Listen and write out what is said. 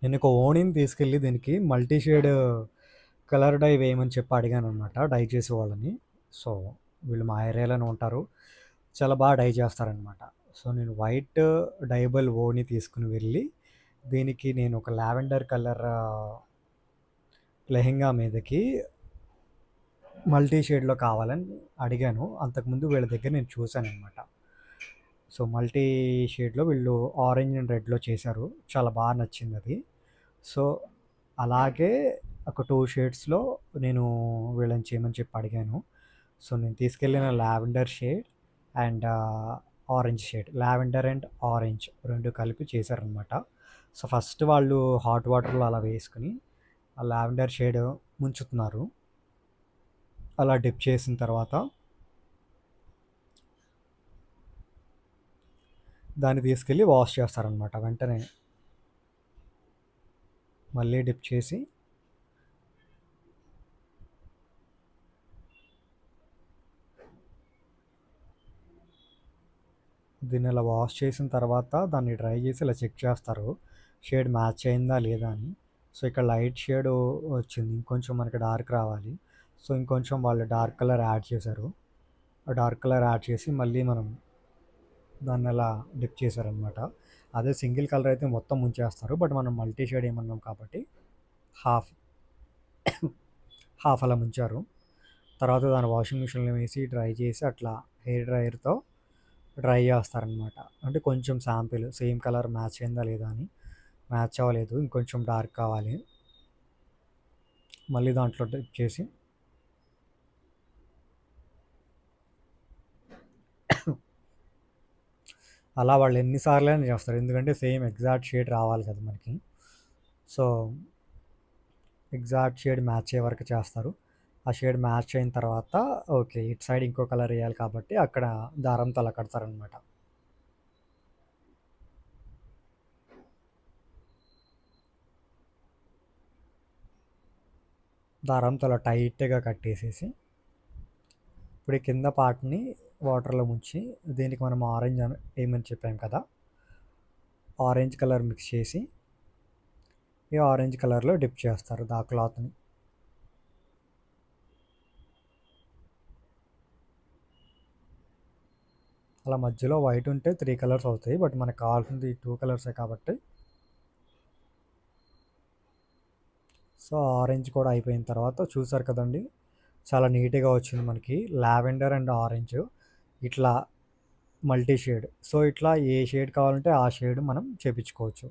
నేను ఒక ఓణిని తీసుకెళ్ళి దీనికి మల్టీ షేడ్ కలర్ డై వేయమని చెప్పి అడిగాననమాట డై చేసే వాళ్ళని. సో, వీళ్ళు మా ఏరియాలోనే ఉంటారు. చాలా బాగా డై చేస్తారనమాట. సో, నేను వైట్ డైబల్ ఓణి తీసుకొని వెళ్ళి, దీనికి నేను ఒక లావెండర్ కలర్ లెహెంగా మీదకి మల్టీ షేడ్‌లో కావాలని అడిగాను. అంతకుముందు వీళ్ళ దగ్గర నేను చూసాననమాట. సో, మల్టీ షేడ్‌లో వీళ్ళు ఆరెంజ్ అండ్ రెడ్‌లో చేశారు. చాలా బాగా నచ్చిందది. సో, అలాగే ఒక 2 షేడ్స్‌లో నేను వీళ్ళని చేయమని చెప్పి అడిగాను. సో, నేను తీసుకెళ్ళిన lavender shade and orange shade. Lavender and orange 2 కలిపి చేశారనమాట. సో, ఫస్ట్ వాళ్ళు హాట్ వాటర్‌లో అలా వేసుకొని, ఆ లావెండర్ షేడ్ ముంచుతున్నారు. అలా డిప్ చేసిన తర్వాత దాన్ని తీసుకెళ్ళి వాష్ చేస్తారనమాట వెంటనే. మళ్ళీ డిప్ చేసి దీన్ని ఇలా వాష్ చేసిన తర్వాత దాన్ని డ్రై చేసి ఇలా చెక్ చేస్తారు. షేడ్ మ్యాచ్ అయిందా లేదా అని. సో, ఇక్కడ లైట్ షేడ్ వచ్చింది. ఇంకొంచెం మనకి డార్క్ రావాలి. సో, ఇంకొంచెం వాళ్ళు డార్క్ కలర్ యాడ్ చేశారు. ఆ డార్క్ కలర్ యాడ్ చేసి మళ్ళీ మనం దాన్ని అలా డిప్ చేశారనమాట. అదే సింగిల్ కలర్ అయితే మొత్తం ముంచేస్తారు. బట్ మనం మల్టీ షేడ్ ఏమన్నాం కాబట్టి హాఫ్ హాఫ్ అలా ముంచారు. తర్వాత దాన్ని వాషింగ్ మిషన్‌లో వేసి డ్రై చేసి అట్లా హెయిర్ డ్రైయర్‌తో డ్రై చేస్తారనమాట. అంటే కొంచెం శాంపిల్ సేమ్ కలర్ మ్యాచ్ అయిందా లేదా అని. మ్యాచ్ అవ్వలేదు. ఇంకొంచెం డార్క్ కావాలి. మళ్ళీ దాంట్లో డిప్ చేసి అలా వాళ్ళు ఎన్ని సార్లైనా చేస్తారు. ఎందుకంటే సేమ్ ఎగ్జాక్ట్ షేడ్ రావాలి కదా మనకి. సో, ఎగ్జాక్ట్ షేడ్ మ్యాచ్ అయ్యే వరకు చేస్తారు. ఆ షేడ్ మ్యాచ్ అయిన తర్వాత ఓకే. ఇటు సైడ్ ఇంకో కలర్ ఎయాలి కాబట్టి అక్కడ దారంతో అలా కడతారనమాట. దారంతో అలా టైట్‌గా కట్టేసేసి ఇప్పుడు ఈ కింద పార్ట్‌ని వాటర్‌లో ముంచి దీనికి మనం ఆరెంజ్ అని ఏయమని చెప్పాం కదా! ఆరెంజ్ కలర్ మిక్స్ చేసి ఈ ఆరెంజ్ కలర్‌లో డిప్ చేస్తారు ఆ క్లాత్‌ని. అలా మధ్యలో వైట్ ఉంటే 3 కలర్స్ అవుతాయి. బట్ మనకు కావాల్సింది 2 కలర్సే కాబట్టి సో, ఆరెంజ్ కూడా అయిపోయిన తర్వాత చూసారు కదండీ! చాలా నీట్‌గా వచ్చింది మనకి. లావెండర్ అండ్ ఆరెంజ్ ఇట్లా మల్టీ షేడ్. సో, ఇట్లా ఏ షేడ్ కావాలంటే ఆ షేడ్ మనం చేపించుకోవచ్చు.